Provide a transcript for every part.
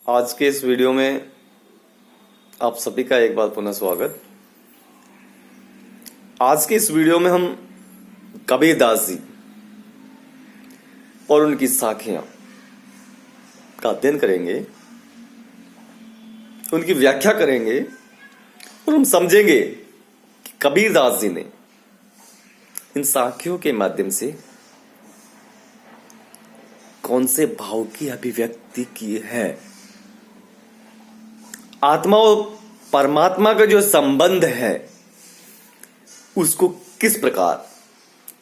आज के इस वीडियो में आप सभी का एक बार पुनः स्वागत। आज के इस वीडियो में हम कबीरदास जी और उनकी साखियां का अध्ययन करेंगे, उनकी व्याख्या करेंगे और हम समझेंगे कि कबीरदास जी ने इन साखियों के माध्यम से कौन से भाव की अभिव्यक्ति की है। आत्मा और परमात्मा का जो संबंध है उसको किस प्रकार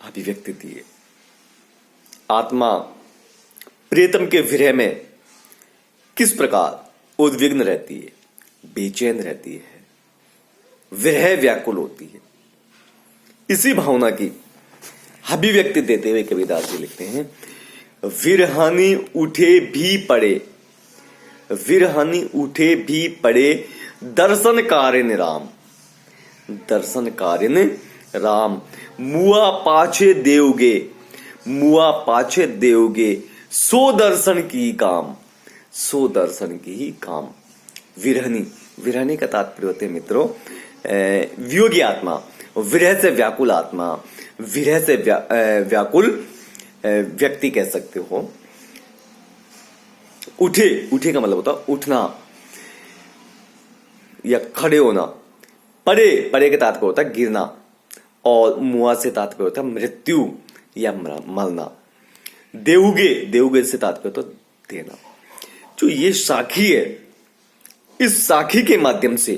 अभिव्यक्ति दी है। आत्मा प्रेतम के विरह में किस प्रकार उद्विग्न रहती है, बेचैन रहती है, विरह व्याकुल होती है। इसी भावना की अभिव्यक्ति देते हुए कबीरदास जी लिखते हैं, विरहानी उठे भी पड़े, विरहानी उठे भी पड़े, दर्शन कारिन राम, दर्शन कारिन राम। मुआ पाछे देवगे, मुआ पाछे देवगे, सो दर्शन की काम, सो दर्शन की ही काम। विरहनी, विरहनी का तात्पर्य होते हैं मित्रों वियोगी आत्मा, विरह से व्याकुल आत्मा, विरह से व्याकुल व्यक्ति कह सकते हो। उठे, उठे का मतलब होता है उठना या खड़े होना। पड़े, पड़े के तात्पर्य होता है गिरना। और मुआ से तात्पर्य होता है मृत्यु या मरना। देवगे, देवगे से तात्पर्य होता है देना। जो ये साखी है, इस साखी के माध्यम से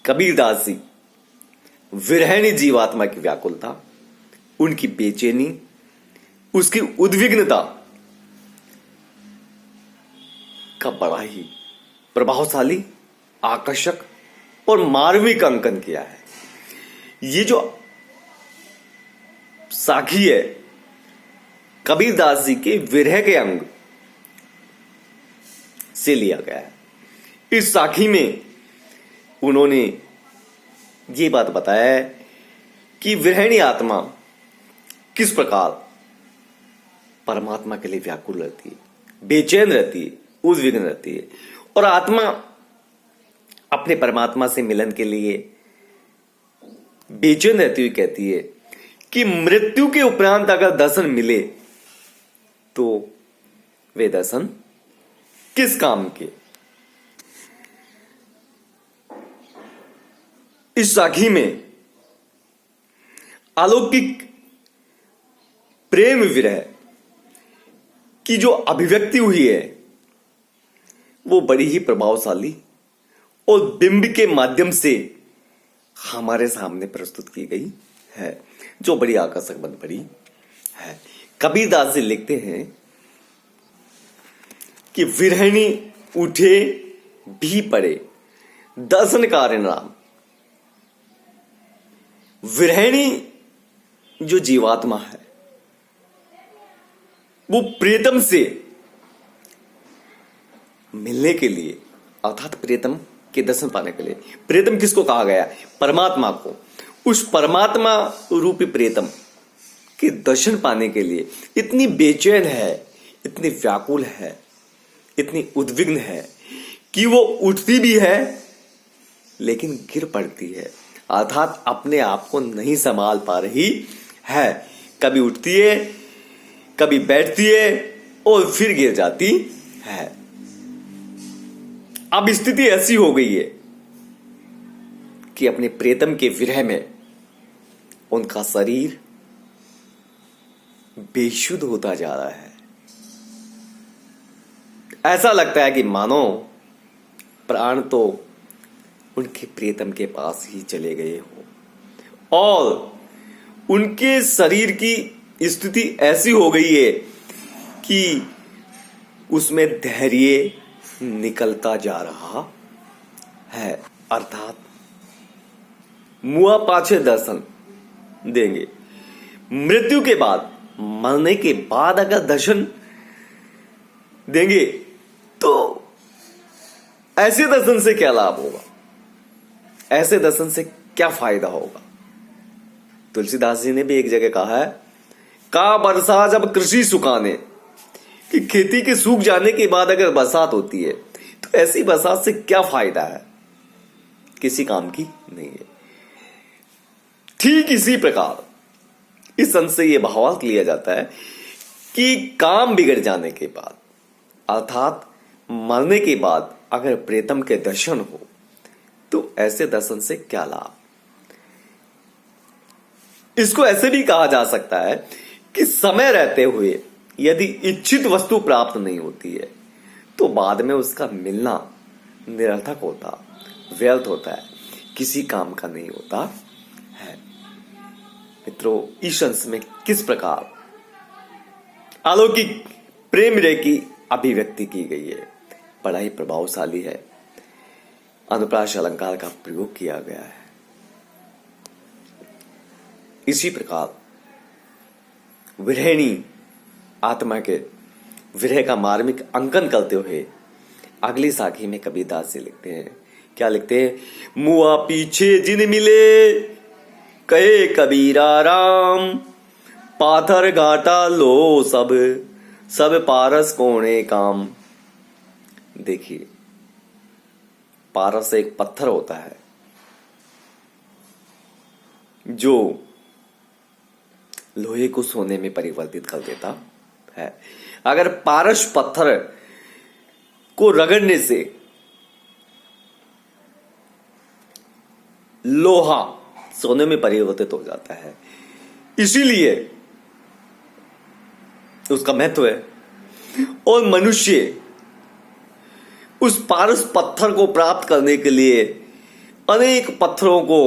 कबीरदास जी विरहणी जीवात्मा की व्याकुलता, उनकी बेचैनी, उसकी उद्विग्नता का बड़ा ही प्रभावशाली, आकर्षक और मार्मिक अंकन किया है। ये जो साखी है कबीरदास जी के विरह के अंग से लिया गया है। इस साखी में उन्होंने ये बात बताया है कि विरहणी आत्मा किस प्रकार परमात्मा के लिए व्याकुल रहती है, बेचैन रहती है, उद्विग्न रहती है। और आत्मा अपने परमात्मा से मिलन के लिए बेचैन रहती हुई कहती है कि मृत्यु के उपरांत अगर दर्शन मिले तो वे दर्शन किस काम के। इस साखी में अलौकिक प्रेम विरह की जो अभिव्यक्ति हुई है वो बड़ी ही प्रभावशाली और बिंब के माध्यम से हमारे सामने प्रस्तुत की गई है, जो बड़ी आकर्षक बन पड़ी है। कबीरदास जी लिखते हैं कि विरहणी उठे भी पड़े, दर्शन कारिन राम। विरहणी जो जीवात्मा है वो प्रेतम से मिलने के लिए, अर्थात प्रेतम के दर्शन पाने के लिए, प्रेतम किसको कहा गया? परमात्मा को। उस परमात्मा रूपी प्रेतम के दर्शन पाने के लिए इतनी बेचैन है, इतनी व्याकुल है, इतनी उद्विग्न है कि वो उठती भी है लेकिन गिर पड़ती है, अर्थात अपने आप को नहीं संभाल पा रही है। कभी उठती है, कभी बैठती है और फिर गिर जाती है। अब स्थिति ऐसी हो गई है कि अपने प्रेतम के विरह में उनका शरीर बेशुद्ध होता जा रहा है। ऐसा लगता है कि मानो प्राण तो उनके प्रेतम के पास ही चले गए हो और उनके शरीर की स्थिति ऐसी हो गई है कि उसमें धैर्य निकलता जा रहा है, अर्थात मुआ पाछे दर्शन देंगे। मृत्यु के बाद, मरने के बाद अगर दर्शन देंगे तो ऐसे दर्शन से क्या लाभ होगा, ऐसे दर्शन से क्या फायदा होगा। तुलसीदास जी ने भी एक जगह कहा है, का बरसा जब कृषि सुखाने, कि खेती के सूख जाने के बाद अगर बरसात होती है तो ऐसी बरसात से क्या फायदा है, किसी काम की नहीं है। ठीक इसी प्रकार इस अंश से यह भावार्थ लिया जाता है कि काम बिगड़ जाने के बाद अर्थात मरने के बाद अगर प्रेतम के दर्शन हो तो ऐसे दर्शन से क्या लाभ। इसको ऐसे भी कहा जा सकता है कि समय रहते हुए यदि इच्छित वस्तु प्राप्त नहीं होती है तो बाद में उसका मिलना निरर्थक होता, व्यर्थ होता है, किसी काम का नहीं होता है। मित्रों, इस अंश में किस प्रकार अलौकिक प्रेम रे की अभिव्यक्ति की गई है, बड़ा ही प्रभावशाली है। अनुप्रास अलंकार का प्रयोग किया गया है। इसी प्रकार विरहिणी आत्मा के विरह का मार्मिक अंकन करते हुए अगली साखी में कबीरदास जी लिखते हैं। क्या लिखते हैं? मुआ पीछे जिन मिले कहे कबीरा राम, पाथर घाटा लो सब सब पारस कोणे काम। देखिए, पारस एक पत्थर होता है जो लोहे को सोने में परिवर्तित कर देता है। अगर पारस पत्थर को रगड़ने से लोहा सोने में परिवर्तित हो जाता है, इसीलिए उसका महत्व है। और मनुष्य उस पारस पत्थर को प्राप्त करने के लिए अनेक पत्थरों को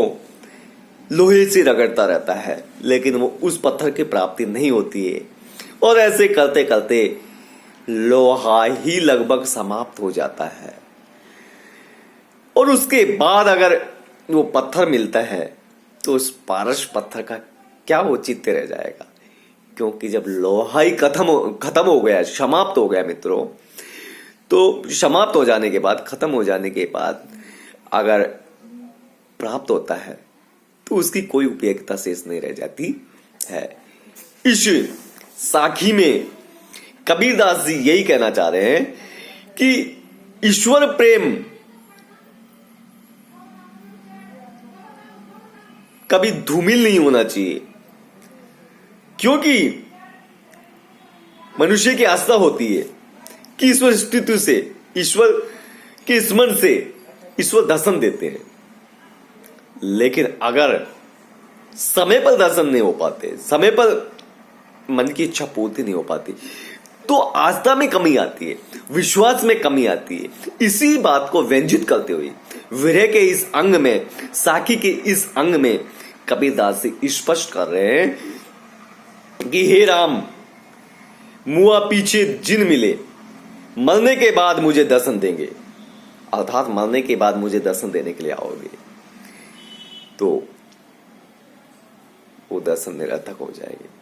लोहे से रगड़ता रहता है, लेकिन वो उस पत्थर की प्राप्ति नहीं होती है। और ऐसे करते करते लोहा ही लगभग समाप्त हो जाता है। और उसके बाद अगर वो पत्थर मिलता है तो उस पारस पत्थर का क्या औचित्य रह जाएगा, क्योंकि जब लोहा ही खत्म हो गया, समाप्त हो गया मित्रों, तो समाप्त हो जाने के बाद, खत्म हो जाने के बाद अगर प्राप्त होता है तो उसकी कोई उपयोगिता शेष नहीं रह जाती है। इस साखी में कबीरदास जी यही कहना चाह रहे हैं कि ईश्वर प्रेम कभी धूमिल नहीं होना चाहिए, क्योंकि मनुष्य की आस्था होती है कि ईश्वर अस्तित्व से, ईश्वर के स्मरण से ईश्वर दर्शन देते हैं। लेकिन अगर समय पर दर्शन नहीं हो पाते, समय पर मन की इच्छा पूर्ति नहीं हो पाती, तो आस्था में कमी आती है, विश्वास में कमी आती है। इसी बात को व्यंजित करते हुए विरह के इस अंग में, साखी के इस अंग में कबीरदास जी स्पष्ट कर रहे हैं कि हे राम, मुआ पीछे जिन मिले मरने के बाद मुझे दर्शन देंगे, अर्थात मरने के बाद मुझे दर्शन देने के लिए आओगे, तो वो दर्शन निरर्थक हो जाएंगे।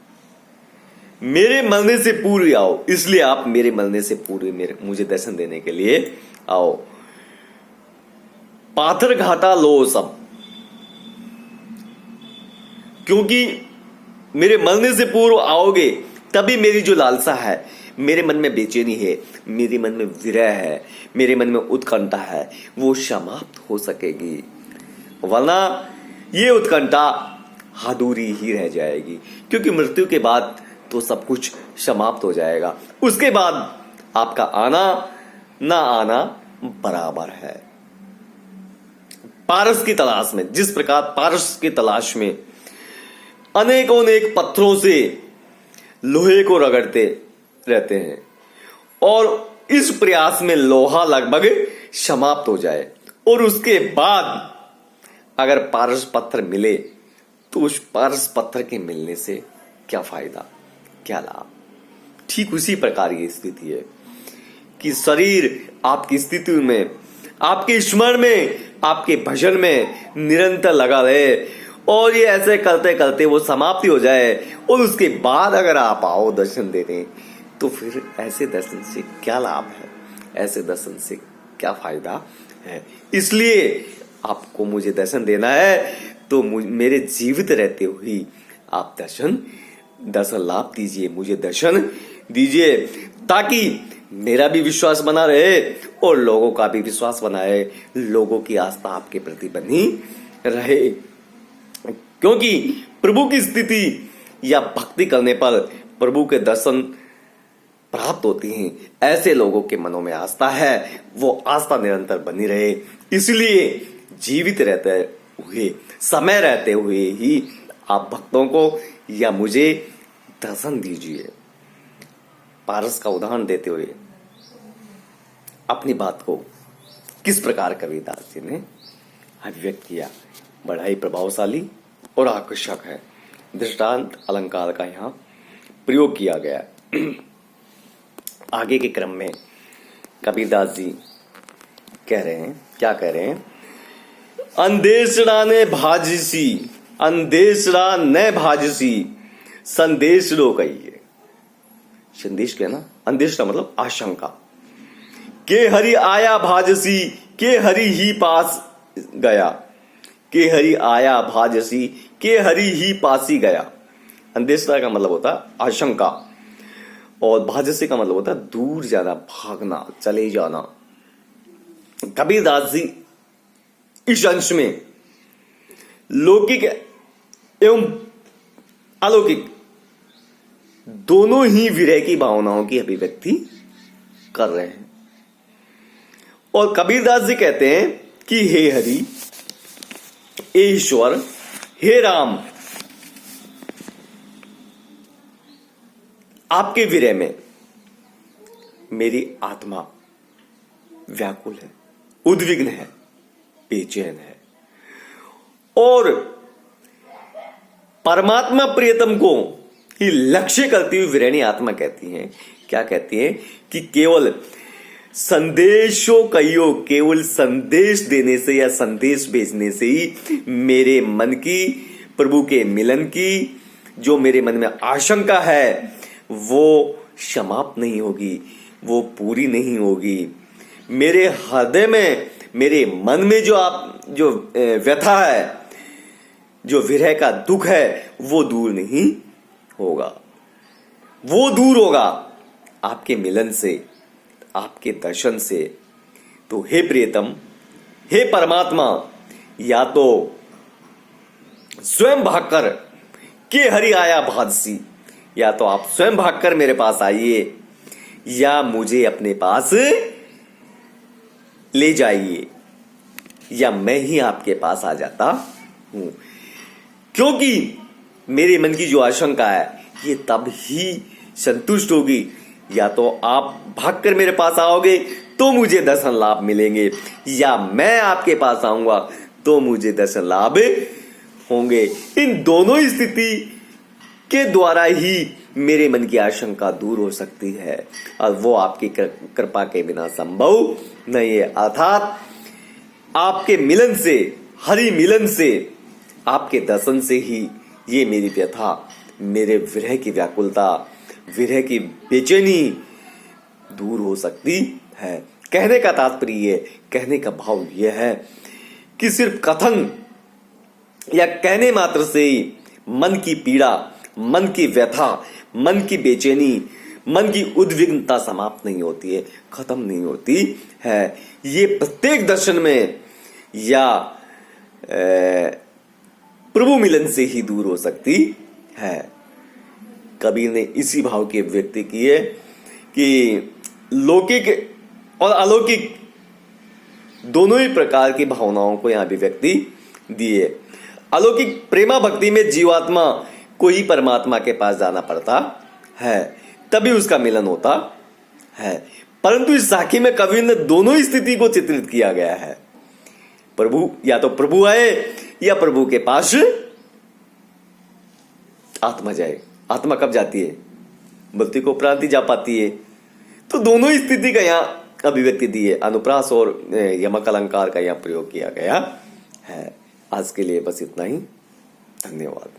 मेरे मरने से पूर्व आओ, इसलिए आप मेरे मरने से पूर्व मुझे दर्शन देने के लिए आओ। पाथर घाटा लो सब, क्योंकि मेरे मरने से पूर्व आओगे तभी मेरी जो लालसा है, मेरे मन में बेचैनी है, मेरे मन में विरह है, मेरे मन में उत्कंठा है, वो समाप्त हो सकेगी। वरना ये उत्कंठा अधूरी ही रह जाएगी, क्योंकि मृत्यु के बाद तो सब कुछ समाप्त हो जाएगा। उसके बाद आपका आना ना आना बराबर है। पारस की तलाश में, जिस प्रकार पारस की तलाश में अनेकों अनेक पत्थरों से लोहे को रगड़ते रहते हैं, और इस प्रयास में लोहा लगभग समाप्त हो जाए, और उसके बाद अगर पारस पत्थर मिले तो उस पारस पत्थर के मिलने से क्या फायदा, क्या लाभ। ठीक उसी प्रकार की स्थिति है कि शरीर आपकी स्थिति में, आपके स्मरण में, आपके भजन में निरंतर लगा रहे, और ये ऐसे करते करते वो समाप्ति हो जाए, और उसके बाद अगर आप आओ दर्शन देने, तो फिर ऐसे दर्शन से क्या लाभ है, ऐसे दर्शन से क्या फायदा है। इसलिए आपको मुझे दर्शन देना है तो मेरे जीवित रहते हुए आप दर्शन लाभ दीजिए, मुझे दर्शन दीजिए। ताकि मेरा भी विश्वास बना रहे और लोगों का भी विश्वास बना रहे, लोगों की आस्था आपके प्रति बनी रहे। क्योंकि प्रभु की स्थिति या भक्ति करने पर प्रभु के दर्शन प्राप्त होती हैं। ऐसे लोगों के मनों में आस्था है, वो आस्था निरंतर बनी रहे। इसलिए जीवित रहते हुए, समय रहते हुए ही आप भक्तों को या मुझे दर्शन दीजिए। पारस का उदाहरण देते हुए अपनी बात को किस प्रकार कबीरदास जी ने अभिव्यक्त किया, बड़ा ही प्रभावशाली और आकर्षक है। दृष्टांत अलंकार का यहाँ प्रयोग किया गया। आगे के क्रम में कबीरदास जी कह रहे हैं, क्या कह रहे हैं? अंदेशड़ा ने भाजसी, अंदेशड़ा न भाजसी, संदेश लो कहिए। संदेश क्या ना, अंदेशड़ा मतलब आशंका। के हरि आया भाजसी, के हरि ही पास गया, के हरि आया भाजसी, के हरि ही पासी गया। अंदेशड़ा का मतलब होता है आशंका और भाजसी का मतलब होता है दूर जाना, भागना, चले जाना। कबीरदास जी इस अंश में लौकिक एवं अलौकिक दोनों ही विरह की भावनाओं की अभिव्यक्ति कर रहे हैं। और कबीरदास जी कहते हैं कि हे हरि, हे ईश्वर, हे राम, आपके विरह में मेरी आत्मा व्याकुल है, उद्विग्न है, बेचैन है। और परमात्मा प्रियतम को ही लक्ष्य करती हुई विरहणी आत्मा कहती है, क्या कहती है? कि केवल संदेशों कहियो, केवल संदेश देने से या संदेश भेजने से ही मेरे मन की, प्रभु के मिलन की जो मेरे मन में आशंका है वो समाप्त नहीं होगी, वो पूरी नहीं होगी। मेरे हृदय में, मेरे मन में जो व्यथा है, जो विरह का दुख है, वो दूर नहीं होगा। वो दूर होगा आपके मिलन से, आपके दर्शन से। तो हे प्रियतम, हे परमात्मा, या तो स्वयं भागकर के हरि आया भाजसी, या तो आप स्वयं भागकर मेरे पास आइए, या मुझे अपने पास ले जाइए, या मैं ही आपके पास आ जाता हूं। क्योंकि मेरे मन की जो आशंका है ये तब ही संतुष्ट होगी, या तो आप भागकर मेरे पास आओगे तो मुझे दर्शन लाभ मिलेंगे, या मैं आपके पास आऊंगा तो मुझे दर्शन लाभ होंगे। इन दोनों स्थिति के द्वारा ही मेरे मन की आशंका दूर हो सकती है, और वो आपकी कृपा के बिना संभव नहीं है। अर्थात आपके मिलन से, हरि मिलन से, आपके दर्शन से ही ये मेरी व्यथा, मेरे विरह की व्याकुलता, विरह की बेचैनी दूर हो सकती है। कहने का तात्पर्य, कहने का भाव यह है कि सिर्फ कथन या कहने मात्र से ही मन की पीड़ा, मन की व्यथा, मन की बेचैनी, मन की उद्विग्नता समाप्त नहीं होती है, खत्म नहीं होती है। ये प्रत्येक दर्शन में या प्रभु मिलन से ही दूर हो सकती है। कबीर ने इसी भाव की अभिव्यक्ति की है कि लौकिक और अलौकिक दोनों ही प्रकार की भावनाओं को यहां अभिव्यक्ति दी है। अलौकिक प्रेमा भक्ति में जीवात्मा को ही परमात्मा के पास जाना पड़ता है, तभी उसका मिलन होता है। परंतु इस साखी में कबीर ने दोनों ही स्थिति को चित्रित किया गया है। प्रभु, या तो प्रभु आए या प्रभु के पास आत्मा जाए। आत्मा कब जाती है? मृत्यु को उपरांत ही जा पाती है। तो दोनों ही स्थिति का यहाँ अभिव्यक्ति दी है। अनुप्रास और यमक अलंकार का यहाँ प्रयोग किया गया है। आज के लिए बस इतना ही। धन्यवाद।